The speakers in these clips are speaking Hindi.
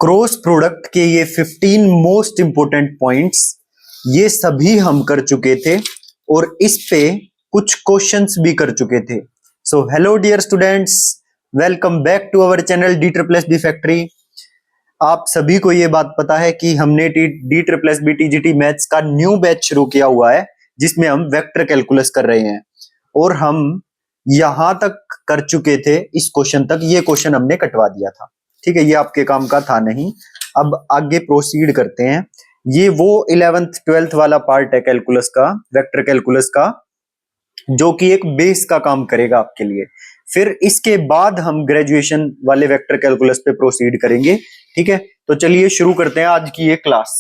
क्रॉस प्रोडक्ट के ये 15 मोस्ट इंपोर्टेंट पॉइंट्स ये सभी हम कर चुके थे और इस पे कुछ क्वेश्चंस भी कर चुके थे। So hello dear students, welcome back to our channel D triple S B factory. आप सभी को ये बात पता है कि हमने D triple S B TGT maths का न्यू बैच शुरू किया हुआ है जिसमें हम वेक्टर कैलकुलस कर रहे हैं और हम यहां तक कर चुके थे, इस क्वेश्चन तक। ये क्वेश्चन हमने कटवा दिया था, ठीक है, ये आपके काम का था नहीं। अब आगे प्रोसीड करते हैं। ये वो 11th 12th वाला पार्ट है कैलकुलस का, वेक्टर कैलकुलस का, जो कि एक बेस का काम करेगा आपके लिए। फिर इसके बाद हम ग्रेजुएशन वाले वेक्टर कैलकुलस पे प्रोसीड करेंगे, ठीक है। तो चलिए शुरू करते हैं आज की ये class.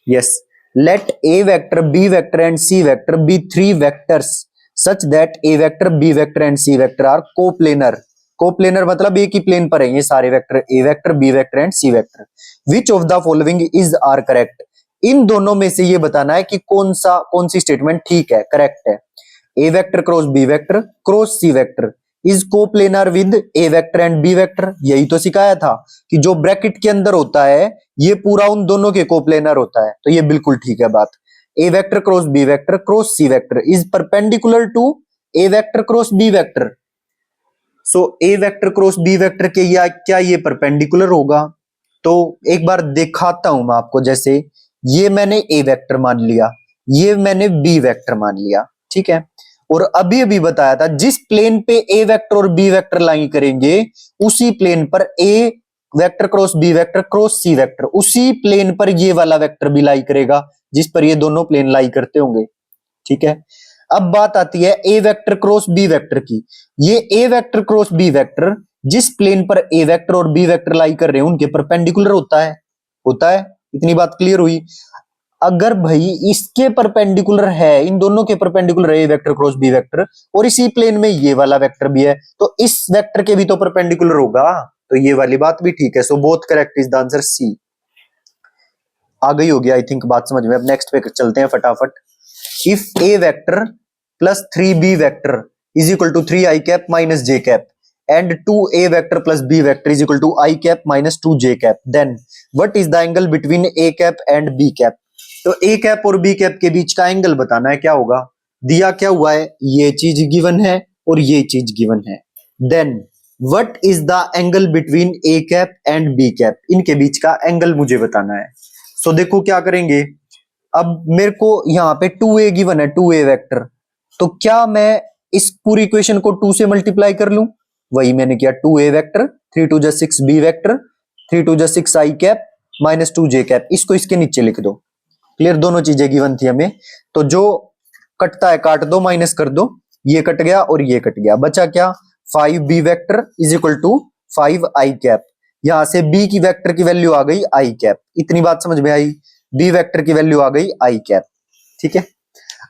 Yes, let A vector, B vector and C vector be three vectors such that A vector, B vector and C vector are coplanar. Coplanar मतलब एक ही प्लेन पर है ये सारे vector, A vector, B vector and C vector. Which of the following is are correct. इन दोनों में से ये बताना है कि कौन सी स्टेटमेंट ठीक है, करेक्ट है। A vector cross B vector cross C vector is coplanar with A vector and B vector. यही तो सिखाया था कि जो ब्रैकेट के अंदर होता है ये पूरा उन दोनों के कोप्लेनर होता है, तो ये बिल्कुल ठीक है बात। A vector cross B vector cross C vector is perpendicular to A vector cross B vector. So A vector cross B vector के या क्या ये परपेंडिकुलर होगा? तो एक बार दिखाता हूं मैं आपको। जैसे ये मैंने ए वेक्टर मान लिया, ये मैंने बी वेक्टर मान लिया, ठीक है। और अभी अभी बताया था जिस प्लेन पे ए वेक्टर और बी वेक्टर लाई करेंगे उसी प्लेन पर A vector cross B vector cross C vector, उसी प्लेन पर ये वाला वेक्टर भी लाई करेगा जिस पर ये दोनों प्लेन लाई करते होंगे, ठीक है। अब बात आती है A vector cross B vector की। ये ए वेक्टर क्रॉस बी वेक्टर जिस प्लेन पर ए वेक्टर और बी वेक्टर लाई कर रहे हैं उनके परपेंडिकुलर होता है, होता है। इतनी बात क्लियर हुई। अगर भाई इसके परपेंडिकुलर है, इन दोनों के परपेंडिकुलर है A vector cross B vector और इसी प्लेन में ये वाला वेक्टर भी है, तो इस वेक्टर के भी तो परपेंडिकुलर होगा, तो ये वाली बात भी ठीक है। So both correct is the answer C. आ गई होगी आई थिंक बात समझ में। अब नेक्स्ट पे चलते हैं फटाफट। If A vector plus 3b vector is equal to 3i cap minus j cap and 2a vector plus b vector is equal to i cap minus 2j cap, then what is the angle between a cap and b cap. तो a कैप और b कैप के बीच का एंगल बताना है, क्या होगा। दिया क्या हुआ है, ये चीज गिवन है और ये चीज गिवन है। Then what is the angle between a cap and b cap, इनके बीच का एंगल मुझे बताना है। सो देखो क्या करेंगे। अब मेरे को यहाँ पे 2a गिवन है, 2a वेक्टर, तो क्या मैं इस पूरी इक्वेशन को 2 से मल्टीप्लाई कर लूं? वही मैंने किया। 2a vector 3 2 6b vector 3 2 6i cap minus 2j cap, इसको इसके नीचे लिख दो। क्लियर, दोनों चीजें गिवन थी हमें, तो जो कटता है काट दो, माइनस कर दो। ये कट गया और ये कट गया, बचा क्या 5b vector is equal to 5i cap. यहां से b की वेक्टर की वैल्यू आ गई i कैप। इतनी बात समझ में आई। बी वेक्टर की वैल्यू आ गई आई कैप, ठीक है।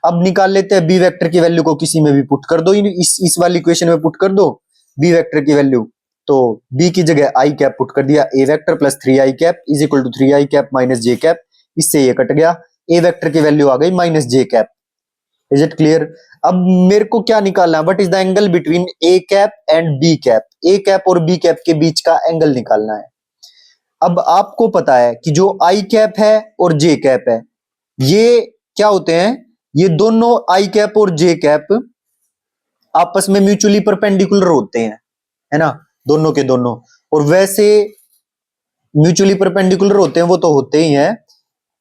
अब निकाल लेते हैं बी वेक्टर की वैल्यू को, किसी में भी पुट कर दो, इस वाली इक्वेशन में पुट कर दो बी वेक्टर की वैल्यू। तो बी की जगह आई कैप पुट कर दिया। A vector plus 3i cap is equal to 3i cap minus j cap, इससे ये कट गया। ए वेक्टर की वैल्यू आ गई minus j cap. Is it clear? अब मेरे को क्या निकालना है, what is the angle between A cap and B cap. A cap और बी कैप के बीच का एंगल निकालना है। अब आपको पता है कि जो आई कैप है और जे कैप है ये क्या होते हैं, ये दोनों आई कैप और जे कैप आपस में म्यूचुअली परपेंडिकुलर होते हैं, है ना, दोनों के दोनों। और वैसे म्यूचुअली परपेंडिकुलर होते हैं वो तो होते ही हैं,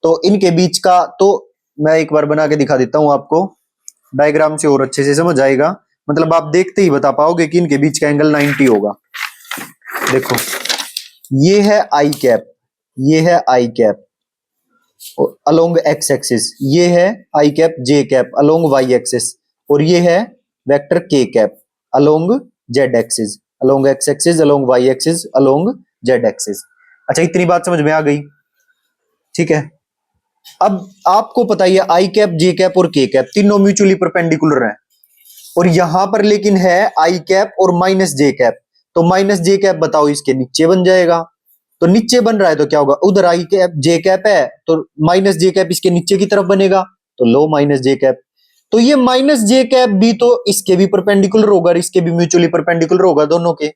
तो इनके बीच का, तो मैं एक बार बना के दिखा देता हूं आपको डायग्राम से, और अच्छे से समझ आएगा। मतलब आप देखते ही बता पाओगे कि इनके बीच का एंगल 90 होगा। देखो ये है आई कैप, ये है आई कैप अलोंग एक्स एक्सिस, ये है आई कैप जे कैप अलोंग वाई एक्सिस, और ये है vector K cap along Z axis, along X axis along Y axis along Z axis. अच्छा, इतनी बात समझ में आ गई, ठीक है। अब आपको पता है आई कैप, जे कैप और के कैप तीनों म्यूचुअली परपेंडिकुलर हैं, और यहां पर लेकिन है आई कैप और माइनस जे कैप, तो माइनस जे कैप बताओ इसके नीचे बन जाएगा। तो नीचे बन रहा है तो क्या होगा, उधर आई कैप जे कैप है तो माइनस जे कैप इसके नीचे की तरफ बनेगा, तो लो माइनस जे कैप। तो ये माइनस जे कैप भी तो इसके भी परपेंडिकुलर होगा और इसके भी म्यूचुअली परपेंडिकुलर होगा दोनों के,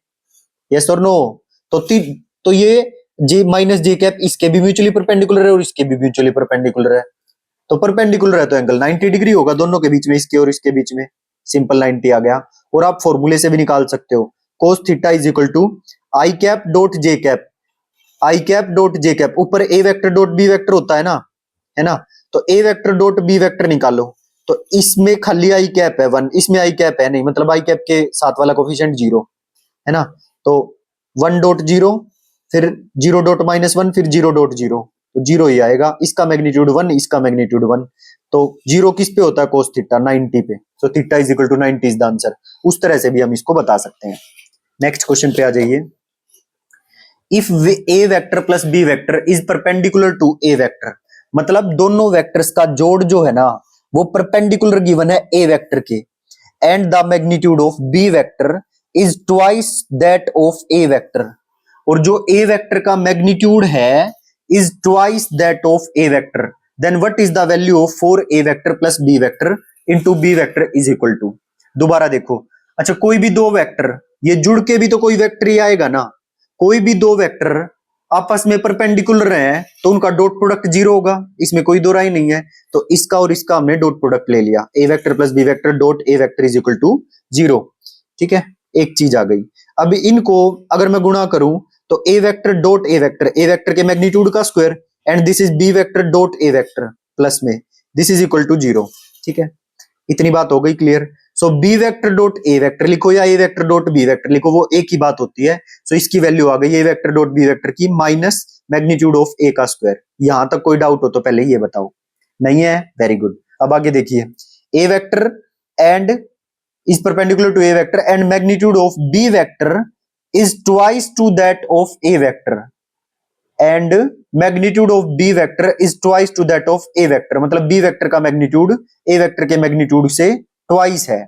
यस और नो। तो ये जे माइनस जे कैप इसके भी म्यूचुअली परपेंडिकुलर है और इसके भी म्यूचुअली परपेंडिकुलर है, तो परपेंडिकुलर है तो एंगल 90 डिग्री होगा दोनों के बीच में, इसके और इसके बीच में। सिंपल 90 आ गया। और आप फॉर्मूले से भी निकाल सकते हो, cos theta is equal to I cap dot J cap, I cap dot J cap, ऊपर A vector dot B vector होता है ना, तो A vector dot B vector निकालो, तो इसमें खाली आई कैप है 1, इसमें आई कैप है नहीं, मतलब आई कैप के साथ वाला कोफिशिएंट 0 है ना, तो 1 डॉट 0, फिर 0 डॉट -1, फिर 0 डॉट 0, तो 0 ही आएगा। इसका मैग्नीट्यूड 1, इसका मैग्नीट्यूड 1, तो 0 किस पे होता है, cos थीटा 90 पे, तो theta is equal to 90 is the answer. उस तरह से भी हम इसको बता सकते हैं। नेक्स्ट क्वेश्चन पे आ जाइए। If A vector plus B vector is perpendicular to A vector, मतलब दोनों वेक्टर्स का जोड़ जो है ना वो परपेंडिकुलर गिवन है ए वेक्टर के, and the magnitude of B vector is twice that of A vector, और जो ए वेक्टर का मैग्नीट्यूड है is twice that of A vector, then what is the value of for A vector plus B vector into B vector is equal to. दोबारा देखो, अच्छा कोई भी दो वेक्टर, ये जुड़ के भी तो कोई वेक्टर ही आएगा ना, कोई भी दो वेक्टर आपस में परपेंडिकुलर हैं तो उनका डॉट प्रोडक्ट 0 होगा, इसमें कोई दो राय नहीं है, तो इसका और इसका हमने डॉट प्रोडक्ट ले लिया, A vector plus B vector dot A vector is equal to 0। ठीक है, एक चीज आ गई। अब इनको अगर मैं गुणा करूं तो A vector dot A vector के मैग्नीट्यूड का square, and this is B vector dot A vector plus में दिस इज इक्वल टू 0। ठीक है, इतनी बात हो गई clear. So B vector dot A vector लिखो या A vector dot B vector लिखो, वो एक ही बात होती है। सो इसकी वैल्यू आ गई ए वेक्टर डॉट बी वेक्टर की माइनस मैग्नीट्यूड ऑफ ए का स्क्वायर। यहां तक कोई डाउट हो तो पहले ये बताओ, नहीं है, वेरी गुड। अब आगे देखिए, A vector and is perpendicular to A vector and magnitude of B vector is twice to that of A vector, and magnitude of B vector is twice to that of A vector, मतलब बी वेक्टर का मैग्नीट्यूड ए वेक्टर के मैग्नीट्यूड से ट्वाइस है।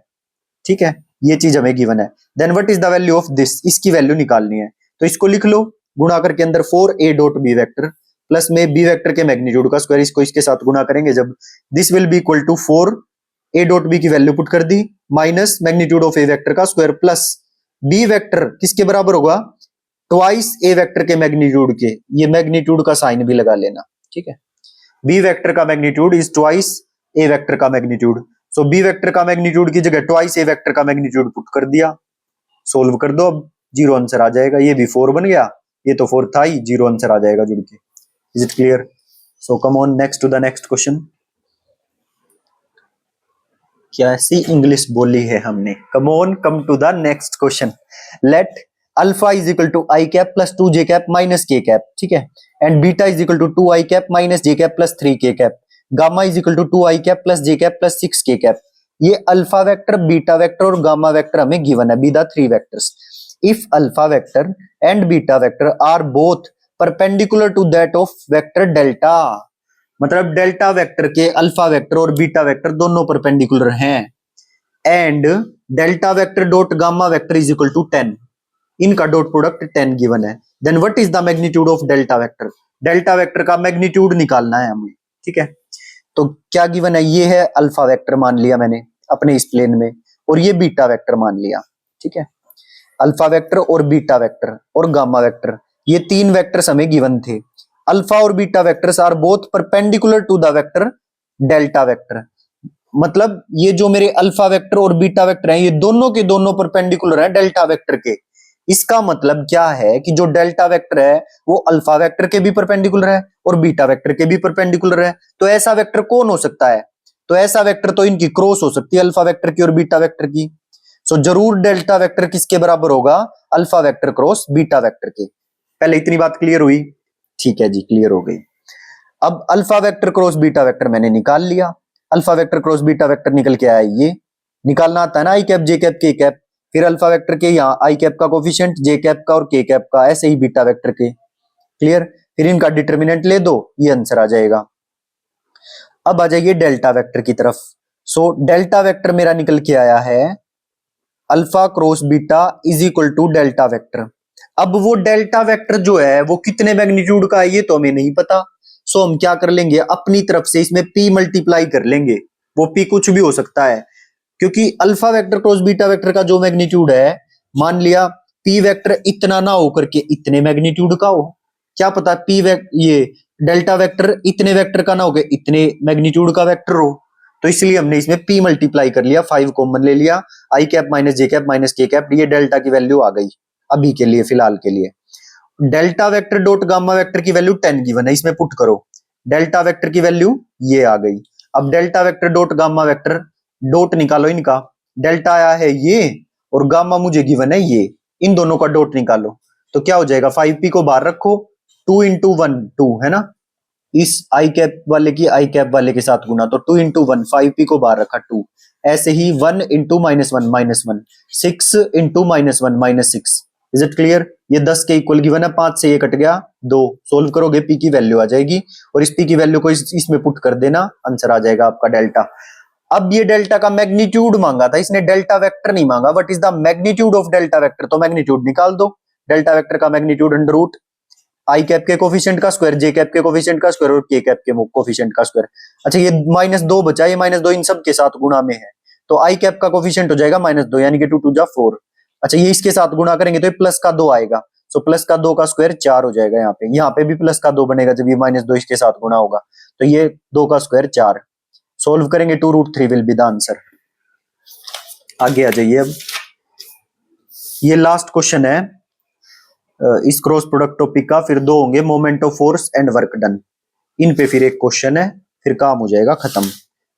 ठीक है, ये चीज हमें गिवन है। Then what is the value of this, इसकी वैल्यू निकालनी है, तो इसको लिख लो गुणा करके अंदर 4a dot B vector plus में बी वेक्टर के मैग्नीट्यूड का स्क्वायर, इसको इसके साथ गुणा करेंगे जब, this will be equal to 4a dot B की वैल्यू पुट कर दी minus magnitude of A vector का स्क्वायर प्लस बी वेक्टर किसके बराबर होगा, ट्वाइस ए वेक्टर के मैग्नीट्यूड के, ये मैग्नीट्यूड का साइन भी लगा लेना। ठीक है, बी वेक्टर का magnitude is twice A vector का मैग्नीट्यूड, सो बी वेक्टर का मैग्नीट्यूड की जगह ट्वाइस ए वेक्टर का मैग्नीट्यूड पुट कर दिया, सोल्व कर दो, अब 0 आंसर आ जाएगा। ये भी 4 बन गया, ये तो 4 था ही, 0 आंसर आ जाएगा जुड़ के। Is it clear? So come on next to the next question. क्या ऐसी इंग्लिश बोली है हमने, come on come to the next question. Let alpha is equal to I cap plus 2 J cap minus K cap, ठीक है, and beta is equal to 2 I cap minus J cap plus 3 K cap, gamma is equal to 2 I cap plus J cap plus 6 K cap. ये अल्फा वेक्टर, बीटा वेक्टर और गामा वेक्टर हमें गिवन है, be the 3 vectors. If alpha vector and beta vector are both perpendicular to that of vector delta, मतलब डेल्टा वेक्टर के अल्फा वेक्टर और बीटा वेक्टर दोनों परपेंडिकुलर हैं, and delta vector dot gamma vector is equal to 10, इनका डॉट प्रोडक्ट 10 गिवन है, then what is the magnitude of delta vector, delta vector का मैग्नीट्यूड निकालना है हमें। ठीक है, तो क्या गिवन है, ये है अल्फा वेक्टर मान लिया मैंने अपने इस प्लेन में, और ये बीटा वेक्टर मान लिया। ठीक है, अल्फा वेक्टर और बीटा वेक्टर और गामा वेक्टर, ये 3 वेक्टर्स हमें गिवन थे। अल्फा और beta vectors are both perpendicular to the vector delta vector, मतलब ये जो मेरे अल्फा वेक्टर और बीटा वेक्टर हैं ये दोनों के दोनों परपेंडिकुलर हैं डेल्टा वेक्टर के। इसका मतलब क्या है कि जो डेल्टा वेक्टर है वो अल्फा वेक्टर के भी परपेंडिकुलर है और बीटा वेक्टर के भी परपेंडिकुलर है, तो ऐसा वेक्टर कौन हो सकता है, तो ऐसा वेक्टर तो इनकी क्रॉस हो सकती है अल्फा वेक्टर की और बीटा वेक्टर की। सो जरूर डेल्टा वेक्टर किसके बराबर होगा, alpha vector cross beta vector के। पहले इतनी बात क्लियर हुई? ठीक है जी, क्लियर हो गई। अब alpha vector cross beta vector मैंने निकाल लिया, alpha vector cross beta vector निकल के आया, ये निकालना आता है ना आई कैप जे कैप के कैप, फिर अल्फा वेक्टर के यहाँ आई कैप का कोफिशिएंट, जे कैप का और के कैप का, ऐसे ही बीटा वेक्टर के। क्लियर? फिर इनका डिटर्मिनेंट ले दो, ये आंसर आ जाएगा। अब आ जाइए डेल्टा वेक्टर की तरफ। सो डेल्टा वेक्टर मेरा निकल के आया है alpha cross beta is equal to delta vector. अब वो डेल्टा वेक्टर जो है वो कितने मैग्नीट्यूड का है ये तो हमें नहीं पता, सो हम क्या कर लेंगे, अपनी तरफ से इसमें p मल्टीप्लाई कर लेंगे, वो p कुछ भी हो सकता है, क्योंकि alpha vector cross beta vector का जो मैग्नीट्यूड है, मान लिया p वेक्टर इतना ना होकर के इतने मैग्नीट्यूड का हो, क्या पता पी ये डेल्टा वेक्टर इतने वेक्टर का ना हो गया इतने मैग्नीट्यूड का वेक्टर हो, तो इसलिए हमने इसमें p मल्टीप्लाई कर लिया, 5 कॉमन ले लिया, आई cap minus J cap minus K cap, ये डेल्टा की वैल्यू आ गई अभी के लिए फिलहाल के लिए। Delta vector dot gamma vector की वैल्यू 10 गिवन है, इसमें पुट करो, डेल्टा वेक्टर की वैल्यू ये आ गई। अब delta vector dot gamma vector dot निकालो इनका, डेल्टा आया है ये और गामा मुझे गिवन है ये, इन दोनों का डॉट निकालो तो क्या हो जाएगा, 5p को बाहर रखो, 2 इंटू 1 2 है ना, इस आई कैप वाले की आई कैप वाले के साथ गुना, तो 2 इंटू 1 5p को बाहर रखा 2, ऐसे ही 1 into -1 6 into -1 -6। Is it clear? ये 10 के इक्वल गिवन है, 5 से ये कट गया 2, सोल्व करोगे p की वैल्यू आ जाएगी और इस p की वैल्यू को इसमें पुट कर देना, आंसर आ जाएगा आपका डेल्टा। अब ये डेल्टा का मैग्नीट्यूड मांगा था इसने, डेल्टा वेक्टर नहीं मांगा, what is the magnitude of delta vector, तो मैग्नीट्यूड निकाल दो, डेल्टा वेक्टर का magnitude under root I cap के कोफिशिएंट का स्क्वायर, जे कैप के कोफिशिएंट का स्क्वायर और के कैप के कोफिशिएंट का स्क्वायर। अच्छा ये -2 बचा, ये -2 इन सब के साथ गुणा में है, तो आई कैप का कोफिशिएंट हो जाएगा -2 यानी कि 2 2 जा 4। अच्छा ये इसके साथ गुणा करेंगे तो ये प्लस का 2 आएगा, सो प्लस का 2 का स्क्वायर 4 हो जाएगा, यहाँ पे भी प्लस का 2 बनेगा जब ये -2 इसके साथ गुणा होगा, तो ये 2 का स्क्वायर 4, सोल्व करेंगे 2√3 विल बी द आंसर। आगे आ जाइए, अब ये लास्ट क्वेश्चन है इस क्रॉस प्रोडक्ट टॉपिक का, फिर 2 होंगे moment of force and work done, इन पे फिर एक क्वेश्चन है, फिर काम हो जाएगा खत्म,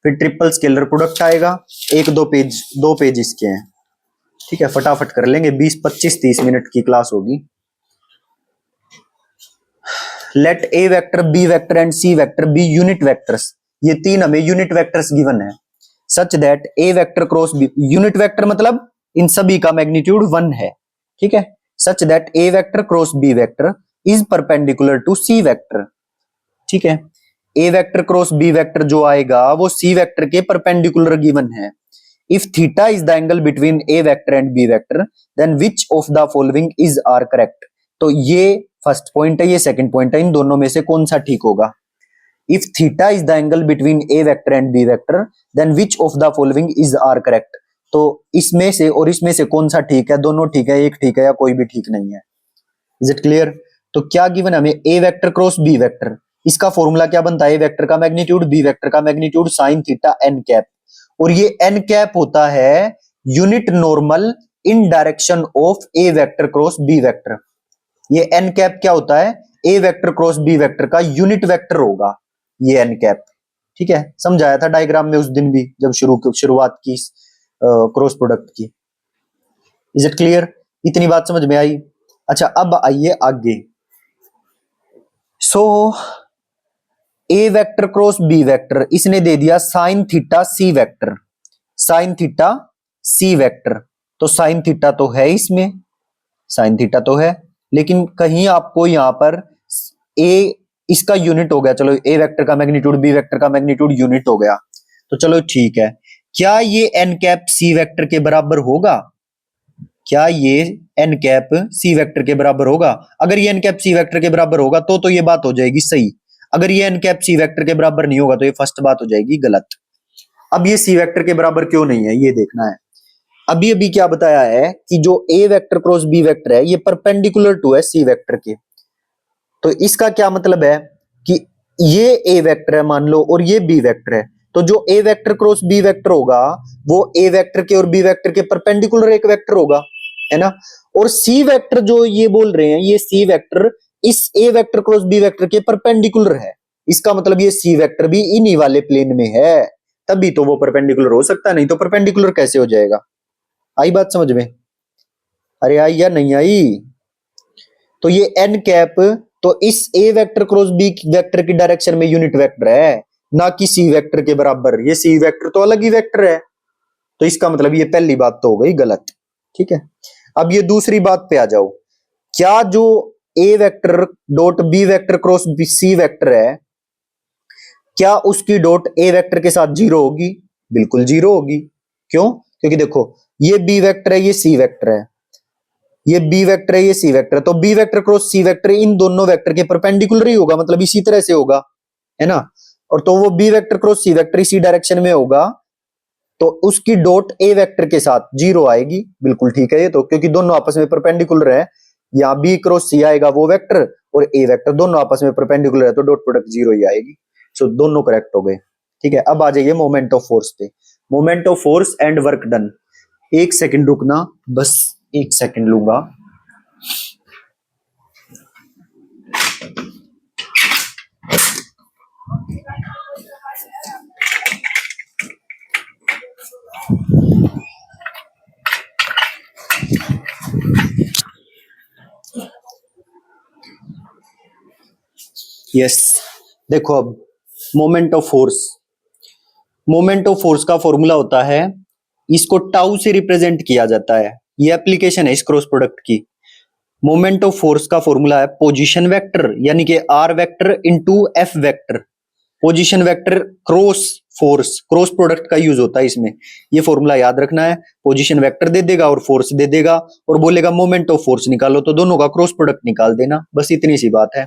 फिर ट्रिपल स्केलर प्रोडक्ट आएगा, 1-2 पेज 2 पेज इसके हैं, ठीक है फटाफट कर लेंगे, 20 25 30 मिनट की क्लास होगी। Let A vector B vector and C vector be unit vectors, ये 3 हमें यूनिट वेक्टर्स गिवन है, such that A vector cross B, unit vector मतलब इन सभी का मैग्नीट्यूड 1 है, ठीक है, such that A vector cross B vector is perpendicular to C vector, ठीक है, A vector cross B vector जो आएगा वो सी वेक्टर के परपेंडिकुलर गिवन है। If theta is the angle between A vector and B vector then which of the following is are correct, तो ये फर्स्ट पॉइंट है, ये सेकंड पॉइंट है, इन दोनों में से कौन सा ठीक होगा। If theta is the angle between A vector and B vector then which of the following is are correct, तो इसमें से और इसमें से कौन सा ठीक है, दोनों ठीक है, एक ठीक है या कोई भी ठीक नहीं है। Is it clear? तो क्या गिवन हमें, A vector cross B vector, इसका फॉर्मूला क्या बनता है, ए वेक्टर का मैग्नीट्यूड बी वेक्टर का magnitude sine theta N cap, और ये एन कैप होता है unit normal in direction of A vector cross B vector. ये एन कैप क्या होता है, A vector cross B vector का यूनिट वेक्टर होगा ये एन कैप, ठीक है, समझाया था डायग्राम में उस दिन भी जब शुरुआत की क्रॉस प्रोडक्ट की। Is it clear? इतनी बात समझ में आई? अच्छा अब आइए आगे, सो A vector cross B vector इसने दे दिया sine theta C vector, sine theta सी वेक्टर, तो साइन थीटा तो है इसमें, साइन थीटा तो है, लेकिन कहीं आपको यहां पर ए इसका यूनिट हो गया, चलो ए वेक्टर का मैग्नीट्यूड बी वेक्टर का मैग्नीट्यूड यूनिट हो गया, तो चलो ठीक है, क्या ये एन कैप सी वेक्टर के बराबर होगा, क्या ये एन कैप सी वेक्टर के बराबर होगा, अगर ये एन कैप सी वेक्टर के बराबर होगा तो ये बात हो जाएगी सही, अगर ये एन कैप सी वेक्टर के बराबर नहीं होगा तो ये फर्स्ट बात हो जाएगी गलत। अब ये सी वेक्टर के बराबर क्यों नहीं है ये देखना है। अभी अभी क्या बताया है कि जो A vector cross B vector है ये परपेंडिकुलर टू है सी वेक्टर के, तो इसका क्या मतलब है कि ये ए वेक्टर है मान लो और ये बी वेक्टर है, तो जो A vector cross B vector होगा वो ए वेक्टर के और बी वेक्टर के परपेंडिकुलर एक वेक्टर होगा, है ना, और सी वेक्टर जो ये बोल रहे हैं ये सी वेक्टर इस ए वेक्टर क्रॉस बी वेक्टर के परपेंडिकुलर है, इसका मतलब ये सी वेक्टर भी इन्हीं वाले प्लेन में है, तभी तो वो परपेंडिकुलर हो सकता है, नहीं तो परपेंडिकुलर कैसे हो जाएगा। आई बात समझ में? अरे आई या नहीं आई? तो ये एन कैप तो इस ए वेक्टर क्रॉस बी वेक्टर की डायरेक्शन में यूनिट वेक्टर है, ना कि सी वेक्टर के बराबर, ये सी वेक्टर तो अलग ही वेक्टर है, तो इसका मतलब ये पहली बात तो हो गई गलत, ठीक है। अब ये दूसरी बात पे आ जाओ, क्या जो A vector dot B vector cross C vector है क्या उसकी डॉट ए वेक्टर के साथ जीरो होगी? बिल्कुल जीरो होगी, क्यों? क्योंकि देखो ये बी वेक्टर है ये सी वेक्टर है, ये बी वेक्टर है ये सी वेक्टर है, तो B vector cross C vector इन दोनों वेक्टर के परपेंडिकुलर ही होगा, मतलब इसी तरह से होगा, है ना, और तो वो B vector cross C vector इसी डायरेक्शन में होगा, तो उसकी डॉट ए वेक्टर के साथ जीरो आएगी, बिल्कुल ठीक है ये तो, क्योंकि दोनों आपस में परपेंडिकुलर है, यहाँ बी क्रॉस सी आएगा वो वेक्टर और ए वेक्टर दोनों आपस में परपेंडिकुलर है तो डॉट प्रोडक्ट जीरो ही आएगी। सो दोनों करेक्ट हो गए। ठीक है, अब आ जाइए मोमेंट ऑफ फोर्स पे। Moment of force and work done. एक सेकंड रुकना, बस एक सेकंड लूंगा। यस, देखो अब moment of force. Moment of force का फॉर्मूला होता है, इसको टाउ से रिप्रेजेंट किया जाता है। ये एप्लीकेशन है इस क्रॉस प्रोडक्ट की। मोमेंट ऑफ फोर्स का फॉर्मूला है पोजीशन वेक्टर यानी कि R vector into F vector. Position vector cross force, cross product का यूज होता है इसमें। ये फॉर्मूला याद रखना है। पोजीशन वेक्टर दे देगा और फोर्स दे देगा और बोलेगा मोमेंट ऑफ फोर्स निकालो, तो दोनों का क्रॉस प्रोडक्ट निकाल देना, बस इतनी सी बात है।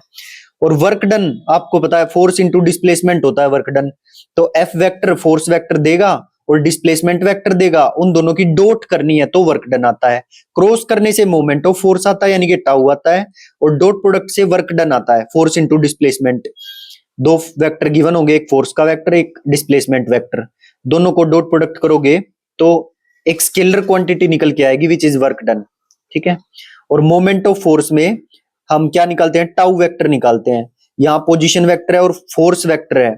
और वर्क डन आपको पता है फोर्स इंटू डिस्प्लेसमेंट होता है वर्क डन। तो एफ वेक्टर फोर्स वेक्टर देगा और डिस्प्लेसमेंट वेक्टर देगा, उन दोनों की डॉट करनी है तो वर्क डन आता है। क्रॉस करने से मोमेंट ऑफ फोर्स आता है यानी कि टाउ आता है, और डॉट प्रोडक्ट से वर्क डन आता है, फोर्स इंटू डिस्प्लेसमेंट। दो वेक्टर गिवन होंगे, एक फोर्स का वेक्टर एक डिस्प्लेसमेंट वेक्टर, दोनों को डॉट प्रोडक्ट करोगे तो एक स्केलर क्वांटिटी निकल के आएगी विच इज वर्क डन। ठीक है, और मोमेंट ऑफ फोर्स में हम क्या निकालते हैं, टाउ वेक्टर निकालते हैं। यहाँ पोजीशन वेक्टर है और फोर्स वेक्टर है,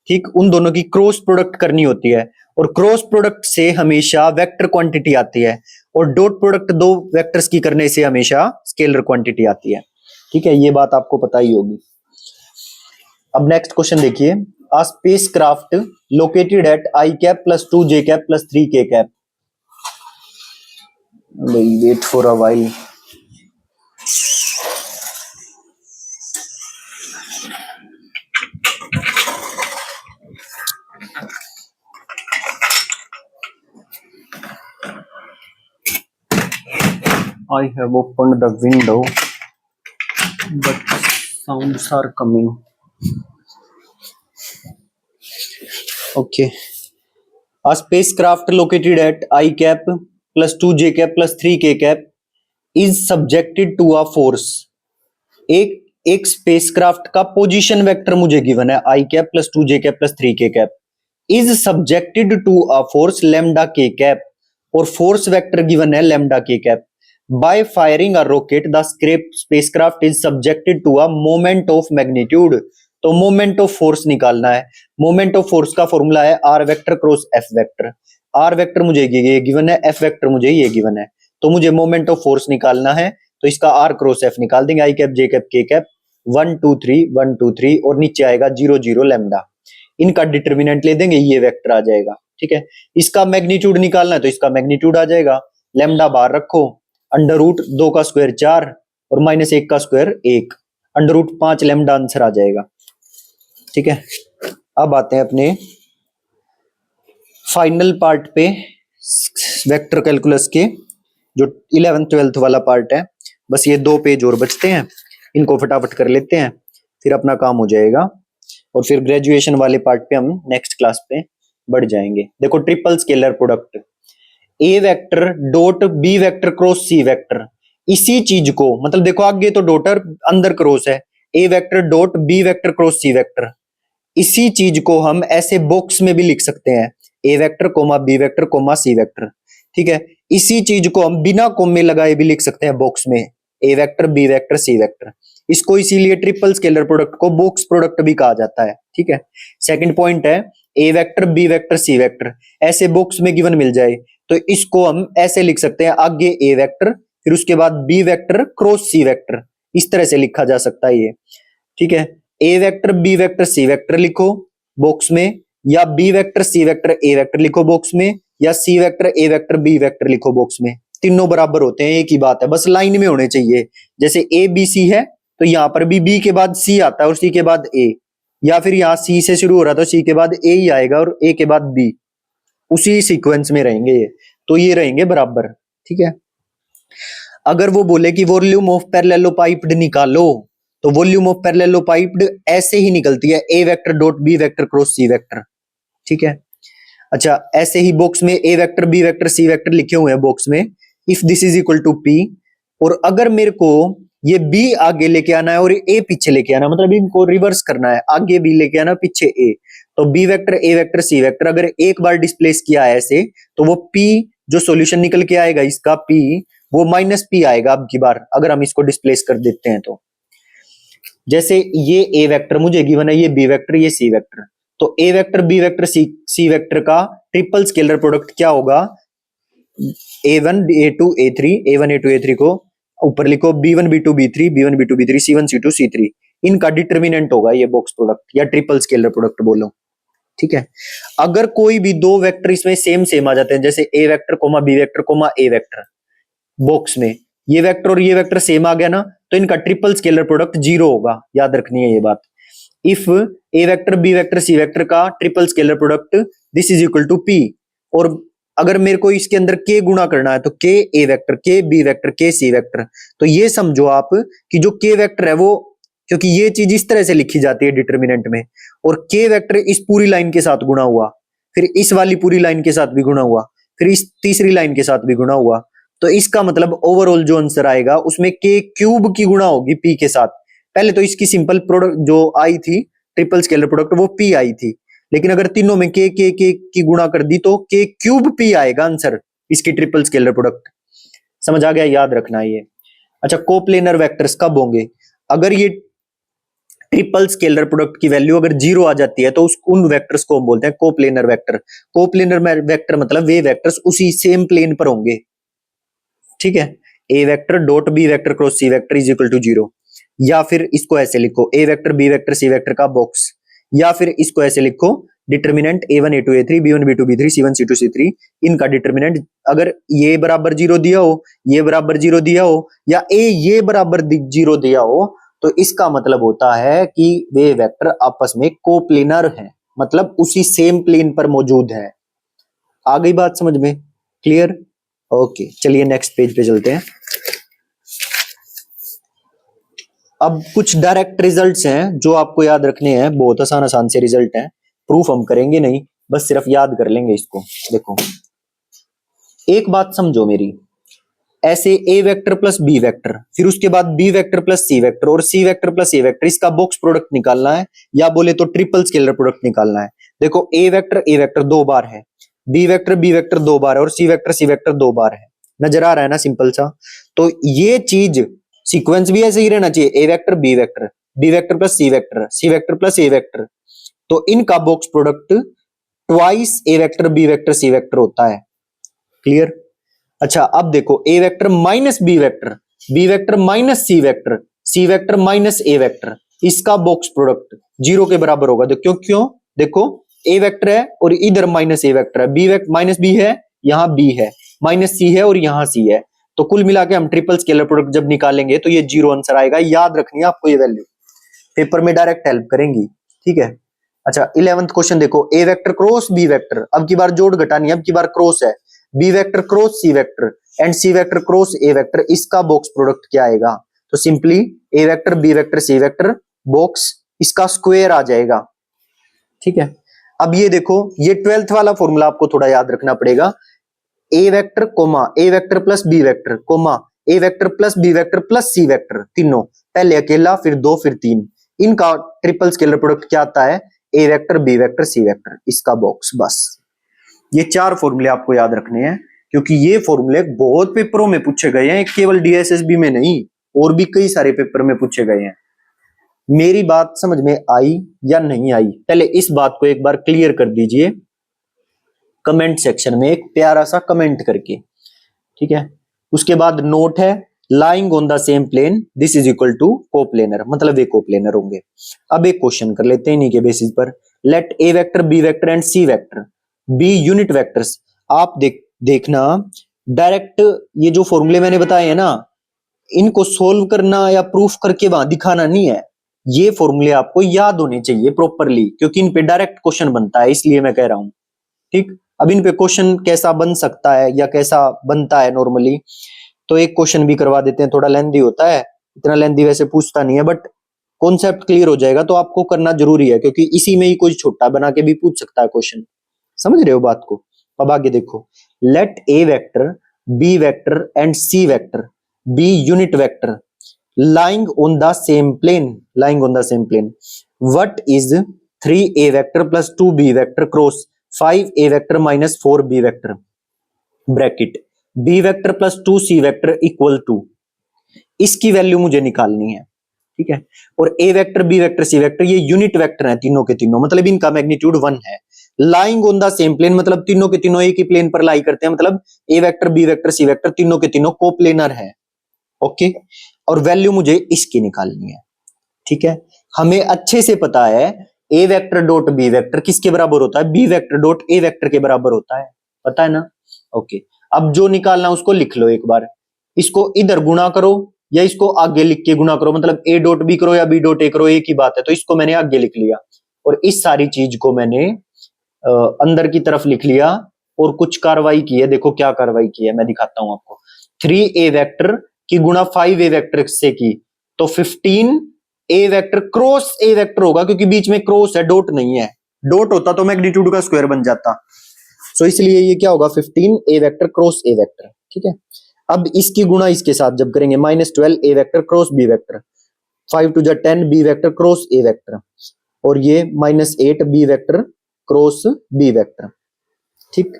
ठीक, उन दोनों की क्रॉस प्रोडक्ट करनी होती है, और क्रॉस प्रोडक्ट से हमेशा वेक्टर क्वांटिटी आती है, और डॉट प्रोडक्ट दो वेक्टर्स की करने से हमेशा स्केलर क्वांटिटी आती है। ठीक है, ये बात आपको पता ही होगी। अब नेक्स्ट क्वेश्चन देखिए, a spacecraft located at I cap plus 2 J cap plus 3 K cap. Wait for a while. I have opened the window, but sounds are coming. Okay. A spacecraft located at I cap plus 2 J cap plus 3 K cap is subjected to a force. एक स्पेसक्राफ्ट का पोजीशन वेक्टर मुझे गिवन है आई cap plus 2 J cap plus 3 K cap, is subjected to a force lambda K cap, और फोर्स वेक्टर गिवन है lambda K cap. By firing a rocket the spacecraft is subjected to a moment of magnitude. तो मोमेंट ऑफ फोर्स निकालना है। मोमेंट ऑफ फोर्स का फॉर्मूला है R vector cross F vector. R vector मुझे ये गिवन है, एफ वेक्टर मुझे ये गिवन है, तो मुझे मोमेंट ऑफ फोर्स निकालना है, तो इसका आर क्रॉस एफ निकाल देंगे, आई कैप जे कैप के कैप 1 2 3 1 2 3, और नीचे आएगा 0 0 लैम्डा। इनका डिटर्मिनेंट ले देंगे, ये वेक्टर आ जाएगा। ठीक है, इसका मैग्नीट्यूड निकालना है तो इसका मैग्नीट्यूड आ जाएगा, लैम्डा बाहर रखो, अंडर रूट 2 का स्क्वायर 4 और माइनस 1 का square 1, under root 5 lambda answer आ जाएगा। ठीक है, अब आते हैं अपने फाइनल पार्ट पे, वेक्टर कैलकुलस के जो 11th 12th वाला पार्ट है। बस ये 2 पेज और बचते हैं, इनको फटाफट कर लेते हैं, फिर अपना काम हो जाएगा, और फिर ग्रेजुएशन वाले पार्ट पे हम नेक्स्ट क्लास पे बढ़ जाएंगे। देखो, triple scalar product, A vector dot B vector cross C vector, इसी चीज को, मतलब देखो आगे तो डॉटर अंदर क्रॉस है, A vector dot B vector cross C vector, इसी चीज को हम ऐसे बॉक्स में भी लिख सकते हैं, A vector comma B vector comma C vector. ठीक है, इसी चीज को हम बिना कोमे लगाए भी लिख सकते हैं बॉक्स में, A vector B vector C vector. इसको इसीलिए ट्रिपल स्केलर प्रोडक्ट को बॉक्स प्रोडक्ट भी कहा जाता है। ठीक है, सेकंड पॉइंट है A vector B vector C vector, ऐसे बॉक्स में गिवन मिल जाए तो इसको हम ऐसे लिख सकते हैं, आगे ए वेक्टर फिर उसके बाद B vector cross C vector, इस तरह से लिखा जा सकता है ये। ठीक है, A vector B vector C vector लिखो बॉक्स में, या B vector C vector A vector लिखो बॉक्स में, या C vector A vector B vector लिखो बॉक्स में, तीनों बराबर होते हैं, एक ही बात है, बस लाइन में होने चाहिए। जैसे ए बी सी है तो यहाँ पर भी बी के बाद सी आता है और सी के बाद ए, या फिर यहाँ सी से शुरू हो रहा तो सी के बाद ए ही आएगा और ए के बाद बी, उसी सीक्वेंस में रहेंगे ये, तो ये रहेंगे बराबर। ठीक है, अगर वो बोले कि वॉल्यूम ऑफ पैरेललोपाइप्ड निकालो, तो वॉल्यूम ऑफ पैरेललोपाइप्ड ऐसे ही निकलती है, A vector dot B vector cross C vector. ठीक है, अच्छा ऐसे ही बॉक्स में A vector B vector C vector लिखे हुए हैं बॉक्स में, if this is equal to P, और अगर मेरे को ये बी आगे लेके आना है और ए पीछे लेके आना है, मतलब इनको रिवर्स करना है, आगे बी लेके आना पीछे ए। तो B vector A vector C vector अगर एक बार डिस्प्लेस किया है ऐसे, तो वो पी जो सॉल्यूशन निकल के आएगा इसका पी, वो माइनस पी आएगा अब की बार अगर हम इसको डिस्प्लेस कर देते हैं तो। जैसे ये ए वेक्टर मुझे गिवन है, ये बी वेक्टर, ये सी वेक्टर, तो A vector B vector C vector का ट्रिपल स्केलर प्रोडक्ट क्या होगा, a1 a2 a3 a1 a2 a3 को ऊपर लिखो b1 b2 b3 b1 b2 b3 c1 c2 c3, इनका डिटरमिनेंट होगा ये बॉक्स प्रोडक्ट या ट्रिपल स्केलर प्रोडक्ट बोलो। ठीक है, अगर कोई भी दो वेक्टर इसमें सेम सेम आ जाते हैं, जैसे A vector comma B vector comma A vector, box में ये वेक्टर और ये वेक्टर सेम आ गया ना, तो इनका ट्रिपल स्केलर प्रोडक्ट 0 होगा, याद रखनी है ये बात। If A vector B vector C vector का triple scalar product this is equal to P, और अगर मेरे को इसके अंदर के गुणा करना है तो के ए वेक्टर के बी वेक्टर के सी वेक्टर, तो ये समझो आप कि जो के वेक्टर है वो, क्योंकि ये चीज इस तरह से लिखी जाती है डिटरमिनेंट में, और के वेक्टर इस पूरी लाइन के साथ गुणा हुआ, फिर इस वाली पूरी लाइन के साथ भी गुणा हुआ, फिर इस तीसरी लाइन के साथ भी गुणा हुआ, तो इसका मतलब ओवरऑल जो आंसर आएगा उसमें के क्यूब की गुणा होगी पी के साथ। पहले तो इसकी सिंपल प्रोडक्ट जो आई थी ट्रिपल स्केलर प्रोडक्ट वो पी आई थी, लेकिन अगर तीनों में के की गुणा कर दी तो के क्यूब पी आएगा आंसर इसकी ट्रिपल स्केलर प्रोडक्ट। समझ आ गया, याद रखना है ये। अच्छा, कोप्लेनर वेक्टर्स कब होंगे, अगर ये ट्रिपल स्केलर प्रोडक्ट की वैल्यू अगर 0 आ जाती है तो उन वेक्टर्स को हम बोलते हैं कोप्लेनर वेक्टर। कोप्लेनर वेक्टर मतलब वे वेक्टर्स उसी सेम प्लेन पर होंगे। ठीक है, A vector dot B vector cross C vector is equal to 0, या फिर इसको ऐसे लिखो A vector B vector C vector का बॉक्स, या फिर इसको ऐसे लिखो determinant a1 a2 a3 b1 b2 b3 c1 c2 c3, इनका डिटरमिनेंट अगर ये बराबर 0 दिया हो, ये बराबर 0 दिया हो, या ए ये बराबर 0 दिया हो, तो इसका मतलब होता है कि वे वेक्टर आपस में कोप्लेनर हैं, मतलब उसी सेम प्लेन पर मौजूद है। आ गई बात समझ में, क्लियर? ओके, चलिए नेक्स्ट पेज पे चलते हैं। अब कुछ डायरेक्ट रिजल्ट्स हैं जो आपको याद रखने हैं, बहुत आसान आसान से रिजल्ट हैं, प्रूफ हम करेंगे नहीं, बस सिर्फ याद कर लेंगे इसको। देखो एक बात समझो मेरी, ऐसे ए वेक्टर प्लस बी वेक्टर, फिर उसके बाद B vector plus C vector और सी वेक्टर प्लस ए वेक्टर, इसका बॉक्स प्रोडक्ट निकालना है, या बोले तो ट्रिपल स्केलर प्रोडक्ट निकालना है। देखो ए वेक्टर 2 बार है, बी वेक्टर 2 बार है, और सी वेक्टर 2 बार है। नजर आ रहा है ना सिंपल सा? तो ये चीज सीक्वेंस भी ऐसे ही रहना चाहिए, A vector B vector plus C vector plus A vector, तो इनका box product twice A vector B vector C vector होता है। क्लियर? अच्छा, अब देखो A vector minus B vector minus C vector minus A vector, इसका बॉक्स प्रोडक्ट 0 के बराबर होगा। क्यों? देखो ए वेक्टर है और इधर माइनस ए वेक्टर है, बी वेक्टर माइनस बी है, यहां बी है, माइनस सी है और यहां सी है, तो कुल मिला के हम ट्रिपल स्केलर प्रोडक्ट जब निकालेंगे तो ये 0 आंसर आएगा। याद रखनी है आपको ये वैल्यू, पेपर में डायरेक्ट हेल्प करेंगी। ठीक है, अच्छा 11th क्वेश्चन देखो, A vector cross B vector, अब की बार जोड़ घटा नहीं, अब की बार क्रॉस है, B vector cross C vector and C vector cross A vector, इसका बॉक्स प्रोडक्ट क्या आएगा? तो simply A vector B vector C vector box इसका स्क्वायर आ जाएगा। ठीक है, अब ये देखो, ये 12th वाला फॉर्मूला आपको थोड़ा याद रखना पड़ेगा, A vector comma A vector plus B vector comma A vector plus B vector plus C vector, तीनों पहले अकेला फिर 2 फिर 3, इनका ट्रिपल स्केलर प्रोडक्ट क्या आता है? A vector B vector C vector, इसका बॉक्स। बस ये 4 फॉर्मूले आपको याद रखने हैं, क्योंकि ये फॉर्मूले बहुत पेपरों में पूछे गए हैं, केवल डीएसएसबी में नहीं, और भी कई सारे पेपर में पूछे गए हैं। मेरी बात समझ में आई या नहीं आई? पहले इस बात को एक बार क्लियर कर दीजिए कमेंट सेक्शन में एक प्यारा सा कमेंट करके। ठीक है, उसके बाद नोट है lying on the same plane this is equal to coplanar, मतलब वे कोप्लेनर होंगे। अब एक क्वेश्चन कर लेते हैं इन्हीं के बेसिस पर, let A vector B vector and C vector be unit vectors. आप देखना डायरेक्ट ये जो फॉर्मूले मैंने बताए हैं ना, इनको सोल्व करना या प्रूफ करके वहां दिखाना नहीं है, ये फॉर्मूले आपको याद होने चाहिए प्रॉपरली, क्योंकि इन पे डायरेक्ट क्वेश्चन बनता है, इसलिए मैं कह रहा हूं। ठीक, अब इन पे क्वेश्चन कैसा बन सकता है या कैसा बनता है नॉर्मली, तो एक क्वेश्चन भी करवा देते हैं, थोड़ा लेंदी होता है, इतना लेंदी वैसे पूछता नहीं है, बट कॉन्सेप्ट क्लियर हो जाएगा तो आपको करना जरूरी है, क्योंकि इसी में ही कोई छोटा बना के भी पूछ सकता है क्वेश्चन। समझ रहे हो बात को? अब आगे देखो, let A vector B vector and C vector be unit vector, lying on the same plane, lying on the same plane. What is 3a vector plus 2b vector cross 5a vector minus 4b vector bracket b vector plus 2c vector equal to, इसकी वैल्यू मुझे निकालनी है, ठीक है। और a vector b vector c vector ये यूनिट वेक्टर हैं तीनों के तीनों, मतलब इनका मैग्नीट्यूड 1 है। Lying on the same plane मतलब तीनों के तीनों एक ही प्लेन पर लाई करते हैं, मतलब a vector b vector c vector तीनों के तीनों कोप्लेनर है, ओके। और वैल्यू मुझे इसकी निकालनी है, ठीक है। हमें अच्छे से पता है a vector dot b vector किसके बराबर होता है, b vector dot a vector के बराबर होता है, पता है ना, ओके। अब जो निकालना उसको लिख लो एक बार, इसको इधर गुणा करो या इसको आगे लिख के गुणा करो, मतलब a डॉट b करो या b डॉट a करो एक ही बात है। तो इसको मैंने आगे लिख लिया और इस सारी चीज को मैंने अंदर की तरफ लिख लिया और कुछ कार्रवाई की है। देखो क्या कार्रवाई की है मैं दिखाता हूं आपको। 3a वेक्टर की गुणा 5a वेक्टर से की तो 15a vector cross a vector होगा, क्योंकि बीच में क्रॉस है, डॉट नहीं है। डॉट होता तो मैग्नीट्यूड का स्क्वायर बन जाता, सो इसलिए ये क्या होगा 15a vector cross a vector, ठीक है। अब इसकी गुणा इसके साथ जब करेंगे -12a vector cross b vector, 5 टू जा 10 b vector cross a vector, और ये -8 b vector cross b vector, ठीक।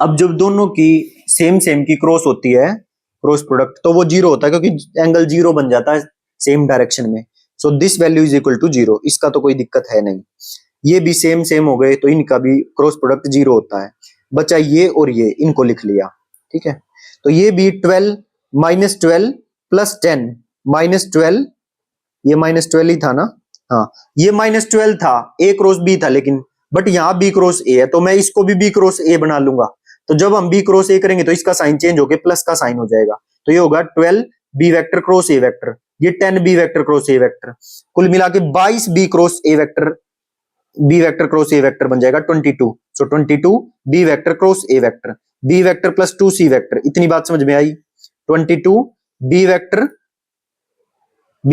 अब जब दोनों की सेम सेम की क्रॉस होती है, क्रॉस प्रोडक्ट, तो वो जीरो होता है, क्योंकि एंगल जीरो बन जाता है सेम डायरेक्शन में। So this value is equal to zero, इसका तो कोई दिक्कत है नहीं। ये भी सेम सेम हो गए तो इनका भी क्रॉस प्रोडक्ट जीरो होता है। बचा ये और ये, इनको लिख लिया, ठीक है। तो ये भी 12 -12 प्लस 10 -12, ये -12 ही था ना, हाँ ये -12 था, a क्रॉस b था, लेकिन बट यहाँ b क्रॉस a है तो मैं इसको भी b क्रॉस a बना लूंगा। तो जब हम b क्रॉस a करेंगे तो इसका साइन चेंज होके प्लस का साइन हो जाएगा, तो ये होगा 12 b vector cross a vector, ये 10 b vector cross a vector, कुल मिला के 22 b cross a vector, b vector cross a vector बन जाएगा 22। सो 22 b vector cross a vector, b vector plus 2c vector, इतनी बात समझ में आई। 22 b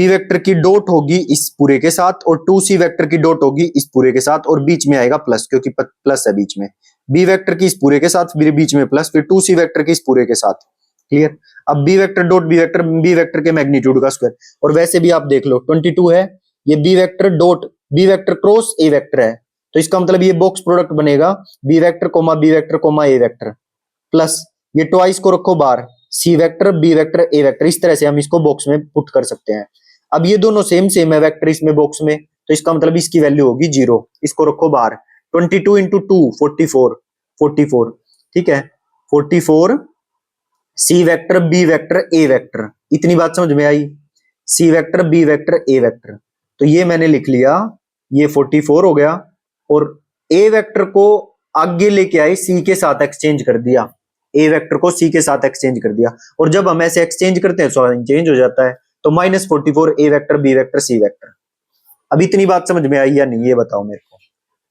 वेक्टर की डॉट होगी इस पूरे के साथ और 2c वेक्टर की डॉट होगी इस पूरे के साथ, और बीच में आएगा प्लस, क्योंकि प्लस है बीच में। b वेक्टर की इस पूरे के साथ, फिर बीच में प्लस, फिर 2c वेक्टर की इस पूरे के साथ, क्लियर। अब b vector dot b vector के मैग्नीट्यूड का स्क्वायर, और वैसे भी आप देख लो 22 है, ये b vector dot b vector cross a vector है, तो इसका मतलब ये बॉक्स प्रोडक्ट बनेगा b vector comma b vector comma a vector, plus ये ट्वाइस को रखो बाहर, C vector B vector A vector, इस तरह से हम इसको बॉक्स में पुट कर सकते हैं। अब ये दोनों सेम सेम है वेक्टर इसमें बॉक्स में, तो इसका मतलब इसकी वैल्यू होगी जीरो, इसको रखो बाहर। 22 इंटू 2 44, ठीक है। 44 C vector B vector A vector, इतनी बात समझ में आई। C vector B vector A vector, तो ये मैंने लिख लिया, ये 44 हो गया, और ए वेक्टर को आगे लेके आए, सी के साथ एक्सचेंज कर दिया, ए वेक्टर को सी के साथ एक्सचेंज कर दिया, और जब हम ऐसे एक्सचेंज करते हैं साइन चेंज हो जाता है, तो -44 A vector B vector C vector. अब इतनी बात समझ में आई या नहीं ये बताओ मेरे को।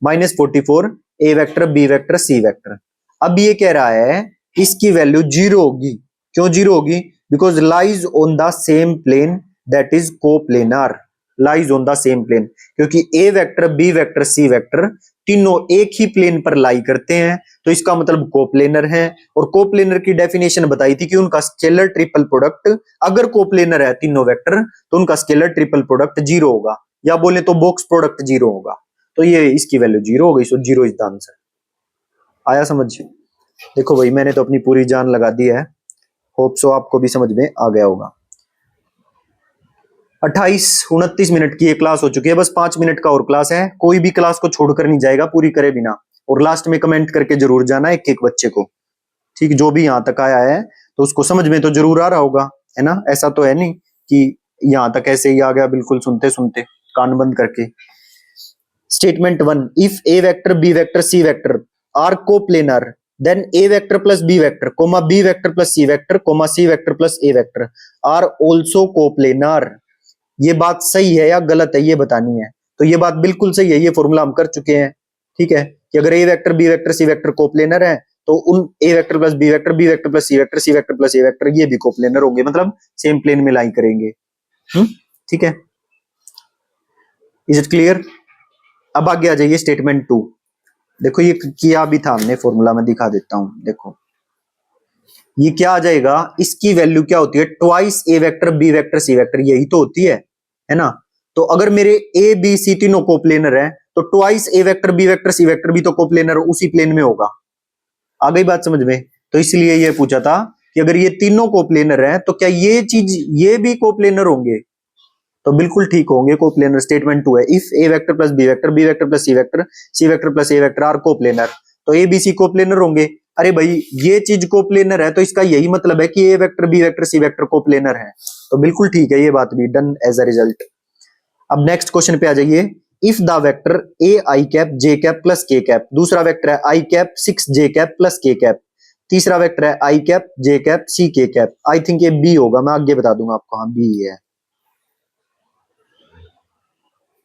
-44 A vector B vector C vector. अब ये कह रहा है इसकी वैल्यू जीरो होगी, क्यों जीरो होगी, because lies on the same plane that is coplanar, lies on the same plane, क्योंकि A vector B vector C vector तीनों एक ही प्लेन पर लाई करते हैं, तो इसका मतलब कोप्लेनर है। और कोप्लेनर की डेफिनेशन बताई थी कि उनका स्केलर ट्रिपल प्रोडक्ट, अगर कोप्लेनर है तीनों वेक्टर तो उनका स्केलर ट्रिपल प्रोडक्ट जीरो होगा, या बोले तो बॉक्स प्रोडक्ट जीरो होगा, तो ये इसकी वैल्यू जीरो हो गई। So zero is the answer. आया समझ? देखो भाई मैंने तो अपनी पूरी जान लगा दी है, होप सो आपको भी समझ में आ गया होगा। 28-29 मिनट की ये क्लास हो चुकी है, बस 5 मिनट का और क्लास है। कोई भी क्लास को छोड़कर नहीं जाएगा पूरी करे बिना, और लास्ट में कमेंट करके जरूर जाना एक एक बच्चे को, ठीक। जो भी यहाँ तक आया है तो उसको समझ में तो जरूर आ रहा होगा, है ना। ऐसा तो है नहीं कि यहाँ तक ऐसे ही आ गया बिल्कुल सुनते सुनते कान बंद करके। Statement 1, if A vector B vector C vector are coplanar then a vector plus b vector comma b vector plus c vector comma c vector plus a vector are also coplanar। ये बात सही है या गलत है ये बतानी है। तो ये बात बिल्कुल सही है, ये फॉर्मूला हम कर चुके हैं, ठीक है, कि अगर a vector b vector c vector coplanar है तो उन a vector plus b vector b vector plus c vector c vector plus a vector ये भी कोप्लेनर होंगे, मतलब सेम प्लेन में लाई करेंगे। ठीक है, इज इट क्लियर? अब आगे आ जाइए स्टेटमेंट 2। देखो ये किया भी था हमने फॉर्मूला में दिखा देता हूं। देखो ये क्या आ जाएगा, इसकी वैल्यू क्या होती है, twice A vector B vector C vector, यही तो होती है ना। तो अगर मेरे ए बी सी तीनों कोप्लेनर है तो twice A vector B vector C vector भी तो कोप्लेनर उसी प्लेन में होगा। आ गई बात समझ में। तो इसलिए ये पूछा था कि अगर ये तीनों कोप्लेनर है तो क्या ये चीज ये भी कोप्लेनर होंगे, तो बिल्कुल ठीक होंगे कोप्लेनर। स्टेटमेंट 2 है, if A vector plus B vector plus C vector plus A vector are coplanar, तो ए बी सी कोप्लेनर होंगे। अरे भाई ये चीज कोप्लेनर है तो इसका यही मतलब है कि A vector B vector C vector coplanar है, तो बिल्कुल ठीक है ये बात भी, डन एज अ रिजल्ट। अब नेक्स्ट क्वेश्चन पे आ जाइए। If the vector A I cap J cap plus k cap, दूसरा वेक्टर है आई cap 6 j cap plus k cap, तीसरा वेक्टर है आई cap J cap C k cap, I think ये बी होगा, मैं आगे बता दूंगा आपको, हाँ बी है,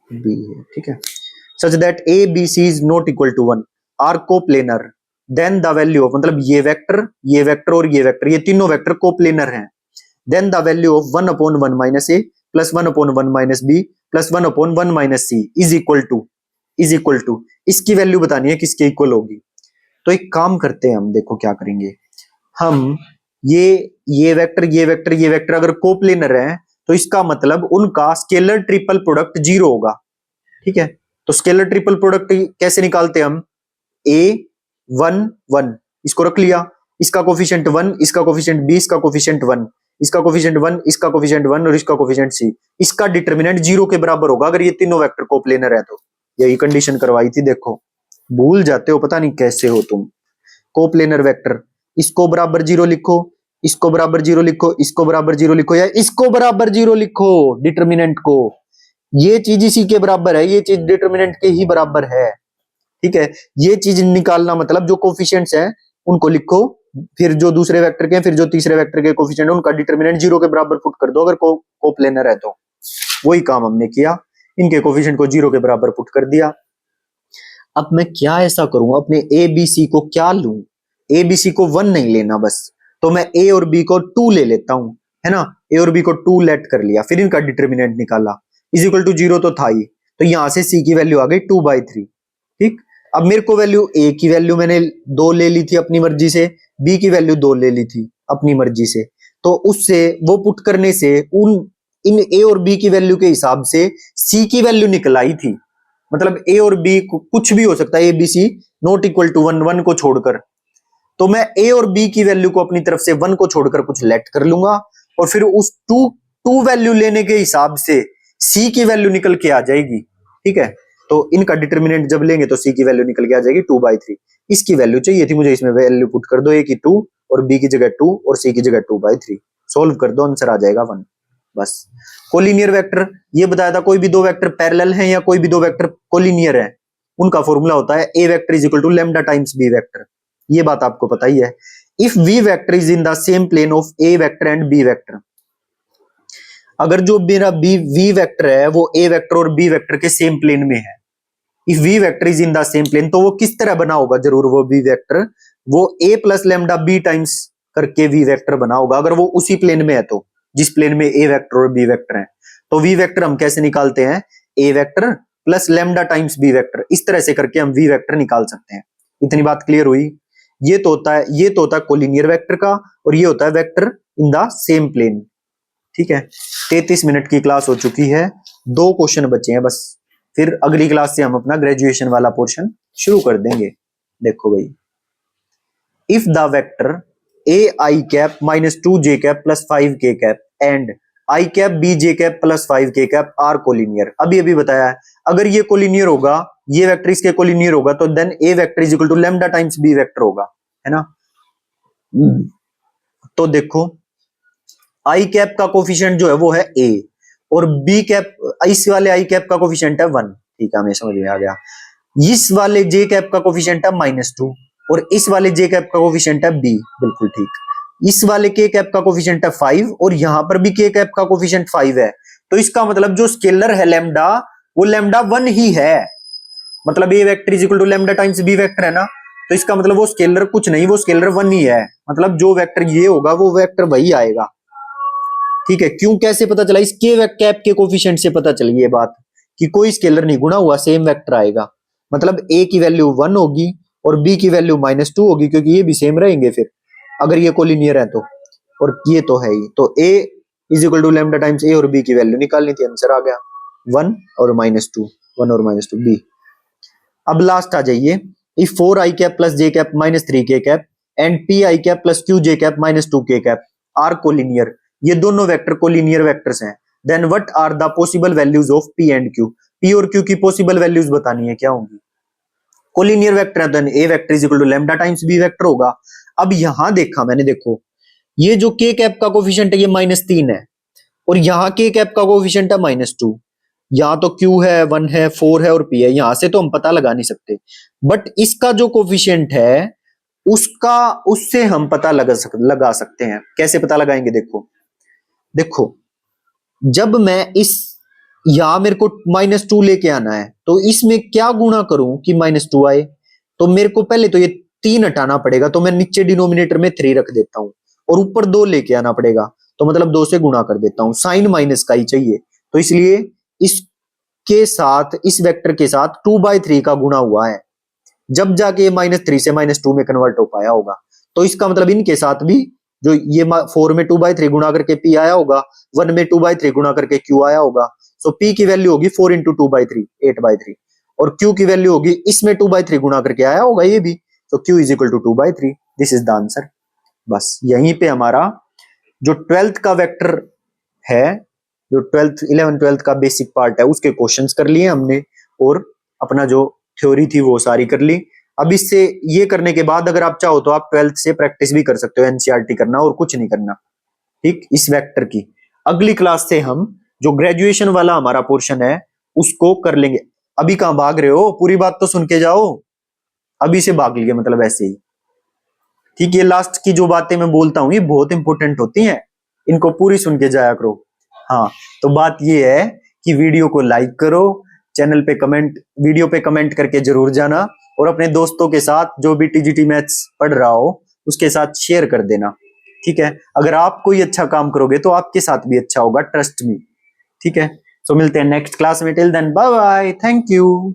बी है, ठीक है। Such that A B C is not equal to 1 are coplanar, then the value of, मतलब ये वेक्टर और ये वेक्टर, ये तीनों वेक्टर कोप्लेनर हैं, then the value of 1/1 minus A plus 1/1 minus B plus 1/1 minus C is equal to, इसकी वैल्यू बतानी है किसके इक्वल होगी। तो एक काम करते हैं हम, देखो क्या करेंगे हम, ये वेक्टर अगर कोप्लेनर है तो इसका मतलब उनका स्केलर ट्रिपल प्रोडक्ट 0 होगा, ठीक है। तो स्केलर ट्रिपल प्रोडक्ट कैसे निकालते हैं हम, ए 1 1 इसको रख लिया, इसका कोफिशिएंट 1, इसका कोफिशिएंट बी, इसका कोफिशिएंट 1, इसका कोफिशिएंट 1, इसका कोफिशिएंट 1 और इसका कोफिशिएंट सी, इसका डिटरमिनेंट 0 के बराबर होगा अगर ये तीनों वेक्टर कोप्लेनर है तो। यही कंडीशन करवाई थी, देखो भूल जाते हो, पता नहीं कैसे हो तुम। कोप्लेनर वेक्टर, इसको बराबर 0 लिखो, इसको बराबर 0 लिखो, इसको बराबर 0 लिखो, या इसको बराबर 0 लिखो डिटरमिनेंट को, ये चीज इसी के बराबर है, ये चीज डिटरमिनेंट के ही बराबर है, ठीक है। ये चीज निकालना मतलब जो कोफिशिएंट्स हैं उनको लिखो, फिर जो दूसरे वेक्टर के, फिर जो तीसरे वेक्टर के कोफिशिएंट है उनका डिटरमिनेंट 0 के बराबर पुट कर दो अगर कोप्लेनर है तो। वही काम हमने किया, इनके कोफिशिएंट को 0 के बराबर पुट कर दिया। अब मैं क्या ऐसा करूं, अपने ए बी सी को क्या लूं, ए बी सी को 1 नहीं लेना बस, तो मैं ए और बी को 2 ले लेता हूं, है ना। ए और बी को 2 लेट कर लिया, फिर इनका डिटरमिनेंट निकाला, इज इक्वल टू 0 तो था ही, तो यहां से सी की वैल्यू आ गई 2/3, ठीक। अब मेरे को वैल्यू ए की वैल्यू मैंने 2 ले ली थी अपनी मर्जी से, बी की वैल्यू 2 ले ली थी अपनी मर्जी से, तो उससे वो पुट करने से इन ए और बी की वैल्यू के हिसाब से सी की वैल्यू निकल आई थी। मतलब ए और बी कुछ भी हो सकता है, A B C not equal to 1 को छोड़कर, तो मैं ए और बी की वैल्यू को अपनी तरफ से 1 को छोड़कर कुछ लेट कर लूंगा, और फिर उस 2 वैल्यू लेने के हिसाब से सी की वैल्यू निकल के आ जाएगी, ठीक है। तो इनका डिटरमिनेंट जब लेंगे तो सी की वैल्यू निकल के आ जाएगी 2/3, इसकी वैल्यू चाहिए थी मुझे, इसमें वैल्यू पुट कर दो, ए की 2 और बी की जगह 2 और सी की जगह 2/3, सोल्व कर दो, आंसर आ जाएगा 1, बस। कोलिनियर वेक्टर ये बताया था, कोई भी दो वेक्टर पैरेलल हैं या कोई भी दो वेक्टर कोलिनियर हैं, उनका फॉर्मूला होता है A vector is equal to lambda times B vector, ये बात आपको पता ही है। If V vector is in the same plane of A vector and B vector, अगर जो मेरा बी वी वेक्टर है वो ए वेक्टर और बी वेक्टर के सेम प्लेन में है, if V vector is in the same plane, तो वो किस तरह बना होगा, जरूर वो वी वेक्टर वो ए प्लस लैम्डा बी टाइम्स करके वी वेक्टर बना होगा, अगर वो उसी प्लेन में है तो, जिस प्लेन में ए वेक्टर और बी वेक्टर है। तो वी वेक्टर हम कैसे निकालते हैं, A vector plus lambda times B vector, इस तरह से करके हम वी वेक्टर निकाल सकते हैं। इतनी बात क्लियर हुई। ये तो होता है कोलिनियर वेक्टर का, और ये होता है vector in the same plane, ठीक है। 33 मिनट की क्लास हो चुकी है, 2 क्वेश्चन बचे हैं बस, फिर अगली क्लास से हम अपना ग्रेजुएशन वाला पोर्शन शुरू कर देंगे। देखो भाई, if the vector A I cap minus 2 J cap plus 5 K cap and I cap B J cap plus 5 K cap are collinear, अभी बताया है, अगर ये कोलिनियर होगा, ये वेक्टर इसके कोलिनियर होगा, तो then A vector is equal to lambda times B vector होगा, है ना। तो देखो आई कैप का कोफिशिएंट जो है वो है ए, और बी कैप, इस वाले आई कैप का कोफिशिएंट है 1, ठीक है, हमें समझ में आ गया। इस वाले जे कैप का कोफिशिएंट है -2, और इस वाले जे कैप का कोफिशिएंट है बी, बिल्कुल ठीक। इस वाले के कैप का कोफिशिएंट है 5, और यहां पर भी के कैप का कोफिशिएंट 5 है, तो इसका मतलब जो स्केलर है लैम्डा, वो लैम्डा 1 ही है, मतलब A vector is equal to lambda times B vector है ना, तो इसका मतलब वो स्केलर कुछ नहीं, वो स्केलर 1 ही है, मतलब जो वेक्टर ये होगा वो वेक्टर वही आएगा, ठीक है। क्यों, कैसे पता चला, इसके कैप के कोफिशिएंट से पता चली ये बात कि कोई स्केलर नहीं गुणा हुआ, सेम वेक्टर आएगा, मतलब ए की वैल्यू 1 होगी और बी की वैल्यू -2 होगी, क्योंकि ये भी सेम रहेंगे फिर। अगर ये कोलिनियर है तो, और ये तो है ही, तो a is equal to lambda times a और b की वैल्यू निकालनी थी, आंसर आ गया 1 और -2, 1 और -2 b। अब लास्ट आ जाइए, if 4i cap plus j cap minus 3k cap and pi cap plus qj cap minus 2k cap are collinear, ये दोनों वेक्टर कोलिनियर वेक्टर्स हैं, then what are the possible values of p and q, p और q की पॉसिबल वैल्यूज बतानी है, क्या होंगी? कोलिनियर वेक्टर है, then a vector is equal to lambda times b vector होगा। अब यहां देखा मैंने, देखो ये जो k कैप का कोफिशिएंट है ये -3 है, और यहाँ k कैप का कोफिशिएंट है -2, यहाँ तो q है, 1 है, 4 है और p है, यहां से तो हम पता लगा नहीं सकते, बट इसका जो कोफिशिएंट है उसका, उससे हम पता लगा सकते हैं। कैसे पता लगाएंगे? देखो देखो, जब मैं इस, यहां मेरे को -2 लेके आना है, तो इसमें क्या गुणा करूं कि -2 आए? तो मेरे को पहले तो ये 3 हटाना पड़ेगा, तो मैं नीचे डिनोमिनेटर में 3 रख देता हूं, और ऊपर 2 लेके आना पड़ेगा, तो मतलब 2 से गुणा कर देता हूं, साइन माइनस का ही चाहिए, तो इसलिए इसके साथ, इस वेक्टर के साथ 2/3 का गुणा हुआ है, जब जाके -3 से -2 में कन्वर्ट हो पाया होगा। तो इसका मतलब इनके साथ भी, जो ये 4 में 2/3 गुणा करके p आया होगा, 1 में 2/3 गुणा करके q आया होगा, सो p की वैल्यू होगी 4 इंटू 2/3, 8/3, और q की वैल्यू होगी, इसमें 2/3 गुणा करके आया होगा ये भी, तो q is equal to 2/3, this is the answer. बस यहीं पे हमारा जो 12th का वेक्टर है, जो 12th 11 12th का बेसिक पार्ट है, उसके क्वेश्चंस कर लिए हमने, और अपना जो थ्योरी थी वो सारी कर ली। अब इससे, ये करने के बाद अगर आप चाहो तो आप 12th से प्रैक्टिस भी कर सकते हो, एनसीईआरटी करना और कुछ नहीं करना, ठीक, इस वेक्टर की। अगली क्लास से हम जो ग्रेजुएशन वाला हमारा पोर्शन है उसको कर लेंगे। अभी कहां भाग रहे हो? पूरी बात तो सुन के जाओ, अभी से भाग लिए मतलब ऐसे ही, ठीक। ये लास्ट की जो बातें मैं बोलता हूं ये बहुत इंपॉर्टेंट होती हैं, इनको पूरी सुन के जाया करो। हाँ, तो बात ये है कि वीडियो को लाइक करो, चैनल पे कमेंट, वीडियो पे कमेंट करके जरूर जाना, और अपने दोस्तों के साथ जो भी टीजीटी मैथ्स पढ़ रहा हो उसके साथ शेयर कर देना, ठीक है। अगर आप कोई अच्छा काम करोगे तो आपके साथ भी अच्छा होगा, ट्रस्ट मी, ठीक है। सो मिलते हैं नेक्स्ट क्लास में, till then bye bye, thank you.